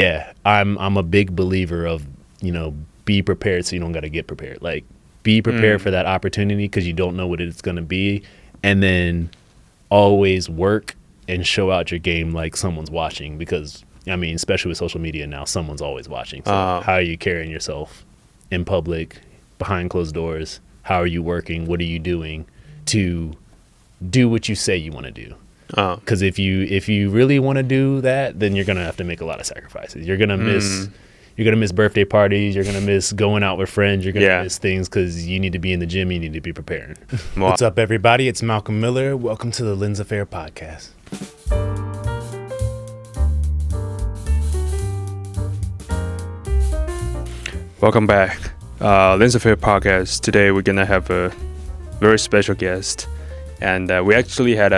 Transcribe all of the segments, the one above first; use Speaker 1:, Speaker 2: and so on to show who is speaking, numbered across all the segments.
Speaker 1: Yeah, I'm a big believer of, be prepared so you don't got to get prepared. Like, be prepared for that opportunity because you don't know what it's going to be. And then always work and show out your game like someone's watching because, especially with social media now, someone's always watching. So how are you carrying yourself in public, behind closed doors? How are you working? What are you doing to do what you say you want to do? Because if you really want to do that, then you're gonna have to make a lot of sacrifices. You're gonna miss birthday parties. You're gonna miss going out with friends. You're gonna miss things because you need to be in the gym. You need to be preparing. What's up, everybody? It's Malcolm Miller. Welcome to the Lens Affair podcast.
Speaker 2: Welcome back, Lens Affair podcast. Today we're gonna have a very special guest, and we actually had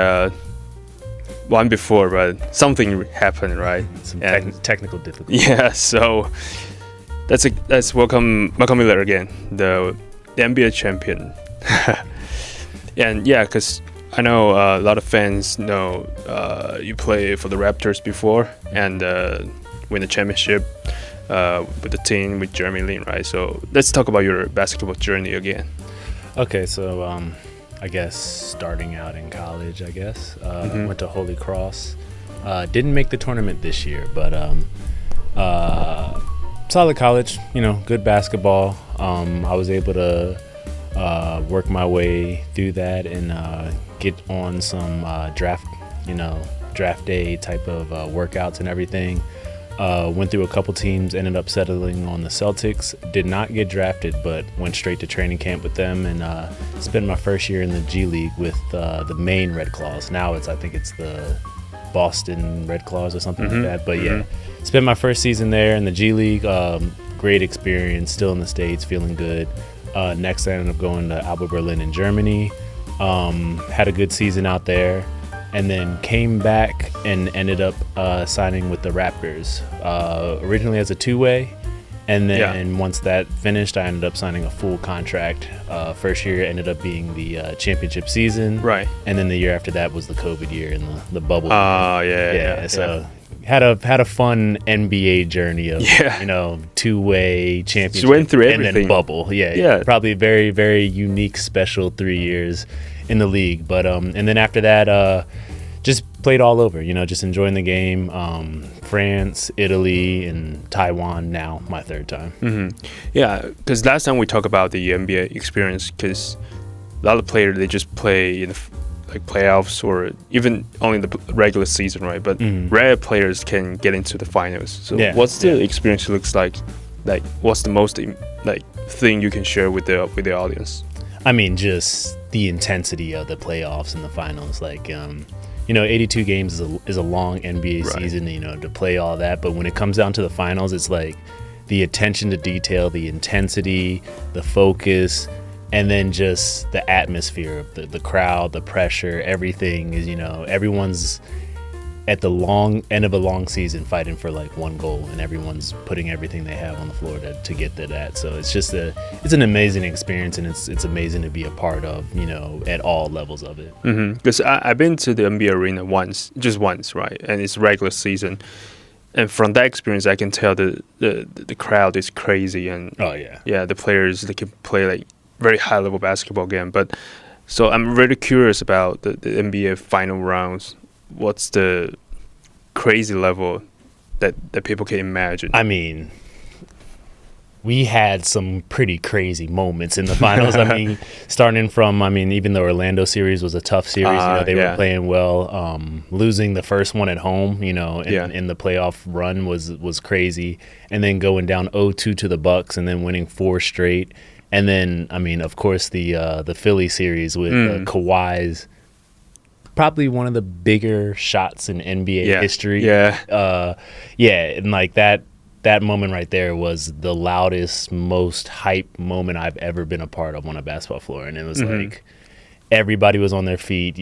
Speaker 2: one before, but something happened, right?
Speaker 1: Some technical difficulties.
Speaker 2: Yeah, so let's welcome Malcolm Miller again, the NBA champion. And yeah, because I know a lot of fans know you play for the Raptors before and win the championship with the team with Jeremy Lin, right? So let's talk about your basketball journey again.
Speaker 1: Okay, so I guess starting out in college, went to Holy Cross. Didn't make the tournament this year, but solid college, good basketball. I was able to work my way through that and get on some draft day type of workouts and everything. Went through a couple teams, ended up settling on the Celtics. Did not get drafted, but went straight to training camp with them and spent my first year in the G League with the Maine Red Claws. Now I think it's the Boston Red Claws or something like that. But yeah, spent my first season there in the G League. Great experience, still in the States, feeling good. Next I ended up going to Alba Berlin in Germany. Had a good season out there. And then came back and ended up signing with the Raptors, originally as a two-way. And then once that finished, I ended up signing a full contract. First year ended up being the championship season.
Speaker 2: Right.
Speaker 1: And then the year after that was the COVID year and the bubble. So had a fun NBA journey of, two-way championship.
Speaker 2: You went through everything.
Speaker 1: And then bubble. Yeah. Probably very, very unique, special 3 years in the league. But and then after that, just played all over, just enjoying the game. France, Italy, and Taiwan now, my third time.
Speaker 2: Yeah, because last time we talked about the NBA experience, because a lot of players, they just play in the playoffs or even only the regular season, right? But rare players can get into the finals. So what's the experience looks like? Like, what's the most thing you can share with the audience?
Speaker 1: Just the intensity of the playoffs and the finals. 82 games is a long NBA season, to play all that. But when it comes down to the finals, it's like the attention to detail, the intensity, the focus, and then just the atmosphere of the crowd, the pressure, everything is, everyone's at the long end of a long season fighting for one goal, and everyone's putting everything they have on the floor to get to that. So it's just it's an amazing experience, and it's amazing to be a part of, at all levels of it.
Speaker 2: Because I've been to the NBA arena just once, right? And it's regular season, and from that experience, I can tell the crowd is crazy, and the players, they can play very high level basketball game. But so I'm really curious about the NBA final rounds. What's the crazy level that people can imagine?
Speaker 1: We had some pretty crazy moments in the finals. Starting from, even the Orlando series was a tough series. They were playing well. Losing the first one at home, in the playoff run was crazy. And then going down 0-2 to the Bucks and then winning 4 straight. And then, of course, the Philly series with Kawhi's probably one of the bigger shots in NBA history. And that moment right there was the loudest, most hype moment I've ever been a part of on a basketball floor. And it was everybody was on their feet.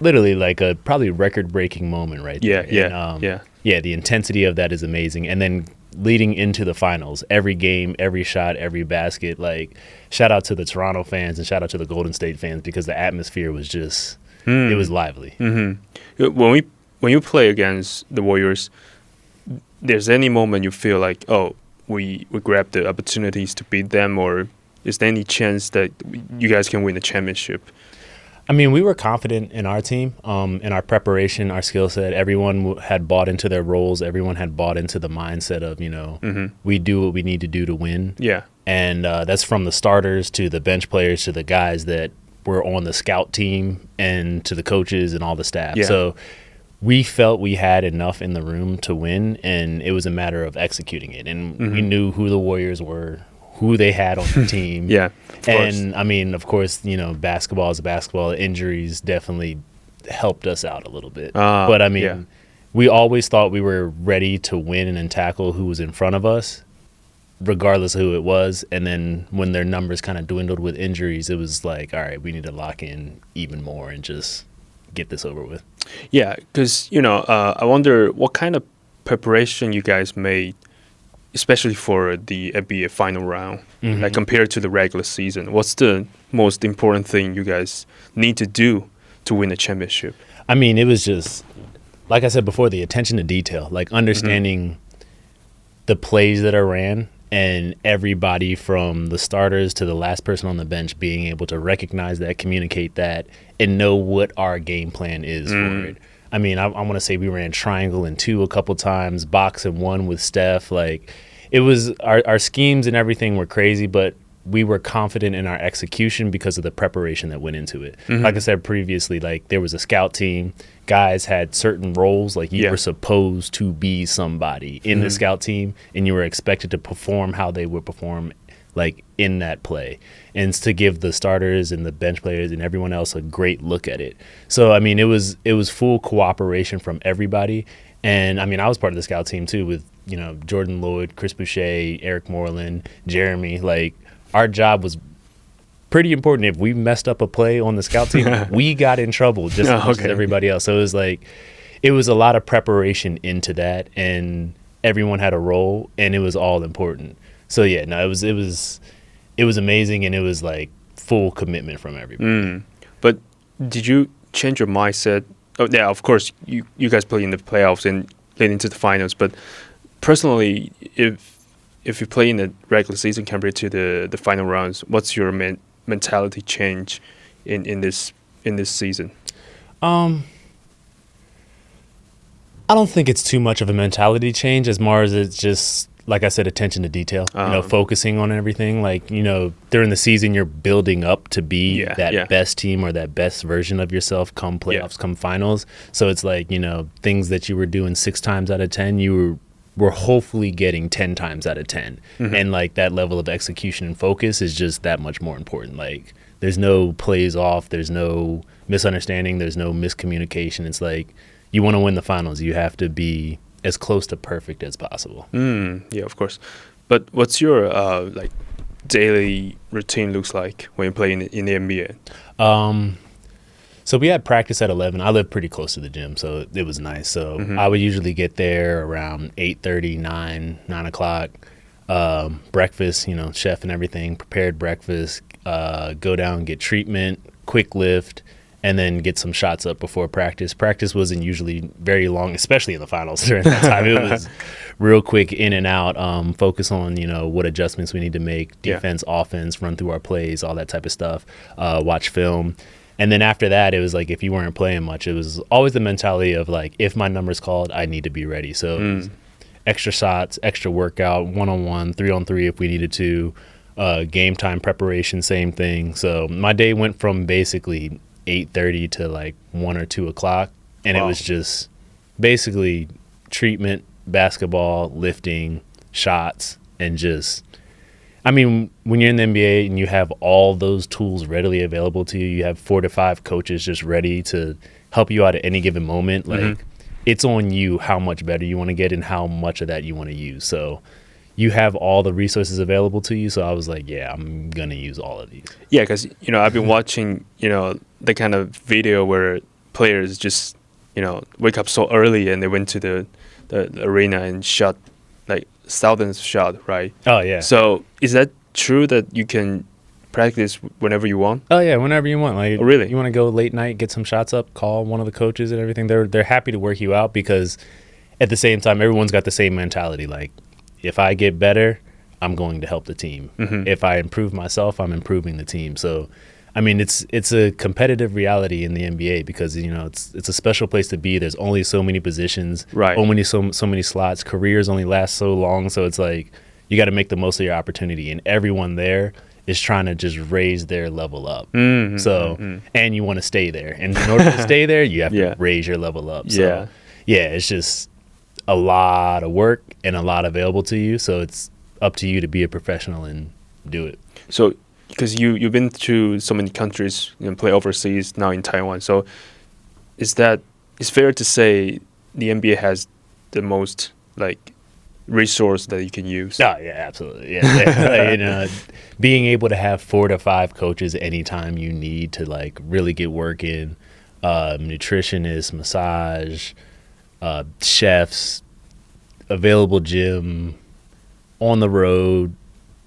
Speaker 1: Literally a probably record-breaking moment right there. The intensity of that is amazing. And then leading into the finals, every game, every shot, every basket, shout out to the Toronto fans and shout out to the Golden State fans because the atmosphere was just it was lively.
Speaker 2: When you play against the Warriors, there's any moment you feel like, oh, we grab the opportunities to beat them, or is there any chance that you guys can win the championship?
Speaker 1: I mean, we were confident in our team, in our preparation, our skill set. Everyone had bought into their roles. Everyone had bought into the mindset of, we do what we need to do to win.
Speaker 2: Yeah.
Speaker 1: And that's from the starters to the bench players to the guys that were on the scout team and to the coaches and all the staff.
Speaker 2: Yeah.
Speaker 1: So we felt we had enough in the room to win, and it was a matter of executing it. And we knew who the Warriors were, who they had on the team.
Speaker 2: Yeah,
Speaker 1: and I mean, of course, basketball is basketball. Injuries definitely helped us out a little bit. But I mean, we always thought we were ready to win and tackle who was in front of us, regardless of who it was. And then when their numbers kind of dwindled with injuries, it was like, all right, we need to lock in even more and just get this over with.
Speaker 2: Yeah, because, I wonder what kind of preparation you guys made, especially for the NBA final round, like compared to the regular season. What's the most important thing you guys need to do to win a championship?
Speaker 1: I mean, it was just, like I said before, the attention to detail, like understanding the plays that are ran, and everybody from the starters to the last person on the bench being able to recognize that, communicate that, and know what our game plan is for it. I mean, I want to say we ran triangle and 2 a couple times, box and 1 with Steph. Like, it was our schemes and everything were crazy, but we were confident in our execution because of the preparation that went into it. Like I said previously, like there was a scout team. Guys had certain roles, like you were supposed to be somebody in the scout team, and you were expected to perform how they would perform, like in that play, and to give the starters and the bench players and everyone else a great look at it. So I mean, it was full cooperation from everybody. And I mean, I was part of the scout team too, with Jordan Lloyd, Chris Boucher, Eric Moreland, Jeremy. Like, our job was pretty important. If we messed up a play on the scout team, we got in trouble just as much as everybody else. So it was like, it was a lot of preparation into that, and everyone had a role, and it was all important. So yeah, no, it was amazing, and it was like full commitment from everybody.
Speaker 2: But did you change your mindset? Oh yeah, of course you guys play in the playoffs and get into the finals. But personally, if you play in the regular season compared to the final rounds, what's your mentality change in this season?
Speaker 1: I don't think it's too much of a mentality change, as much as it's just, like I said, attention to detail, focusing on everything. Like, during the season, you're building up to be that best team or that best version of yourself come playoffs, come finals. So it's like, things that you were doing 6 times out of 10, you were hopefully getting 10 times out of 10. And like that level of execution and focus is just that much more important. Like, there's no plays off, there's no misunderstanding, there's no miscommunication. It's like, you want to win the finals, you have to be as close to perfect as possible.
Speaker 2: Yeah, of course. But what's your like daily routine looks like when you play in the NBA?
Speaker 1: So we had practice at 11. I live pretty close to the gym, so it was nice. So I would usually get there around 8:30, 9 o'clock. Breakfast, chef and everything, prepared breakfast, go down, get treatment, quick lift, and then get some shots up before practice. Practice wasn't usually very long, especially in the finals during that time. It was real quick in and out, focus on, what adjustments we need to make, defense, offense, run through our plays, all that type of stuff, watch film. And then after that, it was like, if you weren't playing much, it was always the mentality of like, if my number's called, I need to be ready. So extra shots, extra workout, 1-on-1, 3-on-3 if we needed to, game time preparation, same thing. So my day went from basically 8:30 to like 1 or 2 o'clock. And it was just basically treatment, basketball, lifting, shots, and just, I mean, when you're in the NBA and you have all those tools readily available to you, you have 4 to 5 coaches just ready to help you out at any given moment. Like, it's on you how much better you want to get and how much of that you want to use. So you have all the resources available to you. So I was like, yeah, I'm going to use all of these.
Speaker 2: Yeah, because, I've been watching, the kind of video where players just, wake up so early and they went to the arena and shot like thousands shot, right?
Speaker 1: Oh, yeah.
Speaker 2: So is that true that you can practice whenever you want?
Speaker 1: Oh, yeah, whenever you want. Like,
Speaker 2: really?
Speaker 1: You want to go late night, get some shots up, call one of the coaches and everything. They're happy to work you out because at the same time, everyone's got the same mentality. Like, if I get better, I'm going to help the team. If I improve myself, I'm improving the team. So, I mean, it's a competitive reality in the NBA because, you know, it's a special place to be. There's only so many positions, only so many slots. Careers only last so long. So it's like you got to make the most of your opportunity. And everyone there is trying to just raise their level up. And you want to stay there. And in order to stay there, you have to raise your level up. So, it's just a lot of work and a lot available to you. So it's up to you to be a professional and do it.
Speaker 2: So, because you've been to so many countries and play overseas, now in Taiwan. So, it's fair to say the NBA has the most like resource that you can use?
Speaker 1: Oh yeah, absolutely. Yeah, you know, being able to have 4 to 5 coaches anytime you need to like really get work in, nutritionists, massage, chefs, available gym, on the road,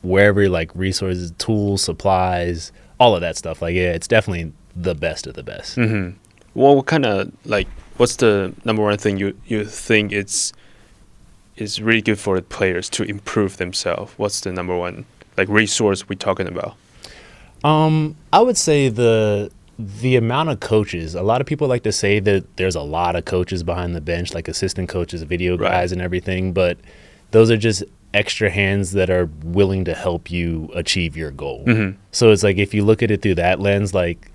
Speaker 1: wherever, like resources, tools, supplies, all of that stuff. Like, yeah, it's definitely the best of the best.
Speaker 2: Well, what kind of like, what's the number one thing you think is really good for the players to improve themselves? What's the number one like resource we're talking about?
Speaker 1: I would say the amount of coaches. A lot of people like to say that there's a lot of coaches behind the bench, like assistant coaches, video guys, and everything. But those are just extra hands that are willing to help you achieve your goal. So it's like if you look at it through that lens, like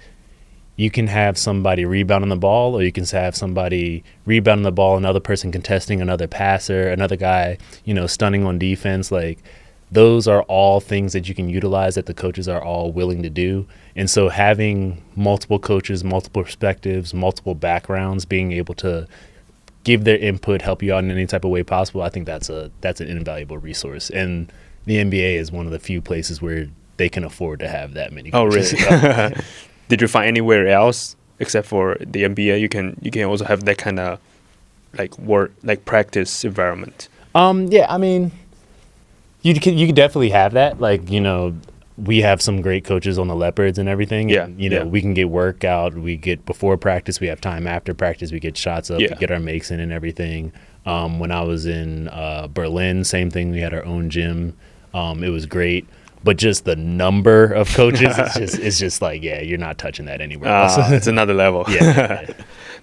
Speaker 1: you can have somebody rebounding the ball, or you can have somebody rebounding the ball, another person contesting, another passer, another guy, you know, stunning on defense. Like those are all things that you can utilize that the coaches are all willing to do. And so having multiple coaches, multiple perspectives, multiple backgrounds, being able to give their input, help you out in any type of way possible, I think that's an invaluable resource. And the NBA is one of the few places where they can afford to have that many coaches.
Speaker 2: Oh, really? Did you find anywhere else except for the NBA you can also have that kind of like work, like practice environment?
Speaker 1: Yeah, I mean, you can definitely have that. Like, you know, we have some great coaches on the Leopards and everything.
Speaker 2: Yeah,
Speaker 1: and, you know, we can get work out. We get before practice. We have time after practice. We get shots up. We get our makes in and everything. When I was in Berlin, same thing. We had our own gym. It was great. But just the number of coaches, it's just like, yeah, you're not touching that anywhere else.
Speaker 2: It's another level.
Speaker 1: Yeah.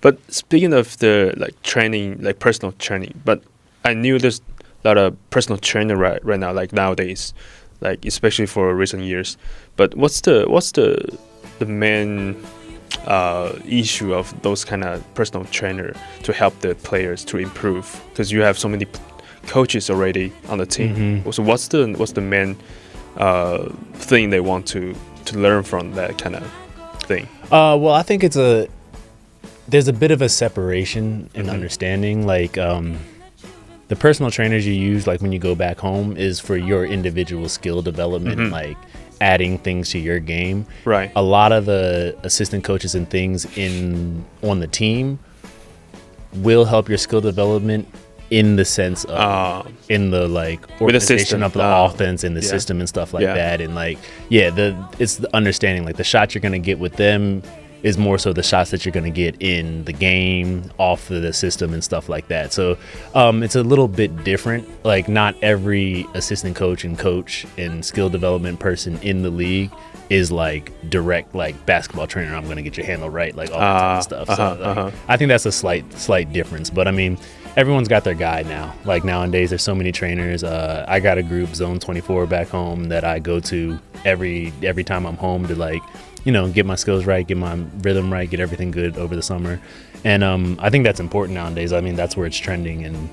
Speaker 2: But speaking of the like training, like personal training, but I knew there's a lot of personal trainer right now, like nowadays, like especially for recent years. But what's the main issue of those kind of personal trainer to help the players to improve? Because you have so many coaches already on the team. So what's the main thing they want to learn from that kind of thing?
Speaker 1: Well, I think there's a bit of a separation in understanding. Like the personal trainers you use, like when you go back home, is for your individual skill development, like adding things to your game.
Speaker 2: Right.
Speaker 1: A lot of the assistant coaches and things on the team will help your skill development in the sense of in the like organization of the offense and the system and stuff like that. And like it's the understanding, like the shots you're gonna get with them is more so the shots that you're gonna get in the game off of the system and stuff like that. So it's a little bit different. Like not every assistant coach and skill development person in the league is like direct like basketball trainer. I'm gonna get your handle right, like all that stuff. So I think that's a slight difference. But I mean, everyone's got their guy now. Like nowadays, there's so many trainers. I got a group, Zone 24, back home that I go to every time I'm home to like, you know, get my skills right, get my rhythm right, get everything good over the summer. And I think that's important nowadays. I mean, that's where it's trending, and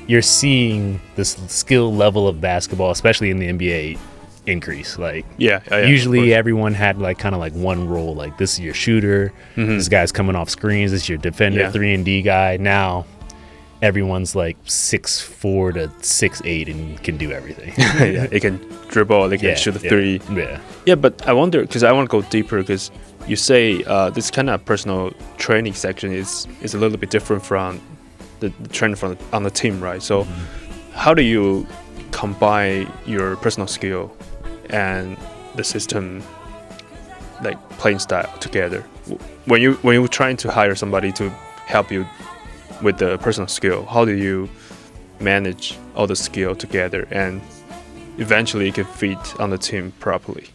Speaker 1: you're seeing this skill level of basketball, especially in the NBA, increase. Like usually everyone had like kind of like one role. Like this is your shooter, this guy's coming off screens, this is your defender, 3-and-D guy. Now everyone's like 6'4" to 6'8" and can do everything.
Speaker 2: They can dribble, they can shoot the three. Yeah, but I wonder, because I want to go deeper, because you say this kind of personal training section is a little bit different from the training on the team, right? So how do you combine your personal skill and the system, like playing style together? When you're trying to hire somebody to help you with the personal skill? How do you manage all the skill together and eventually you can fit on the team properly?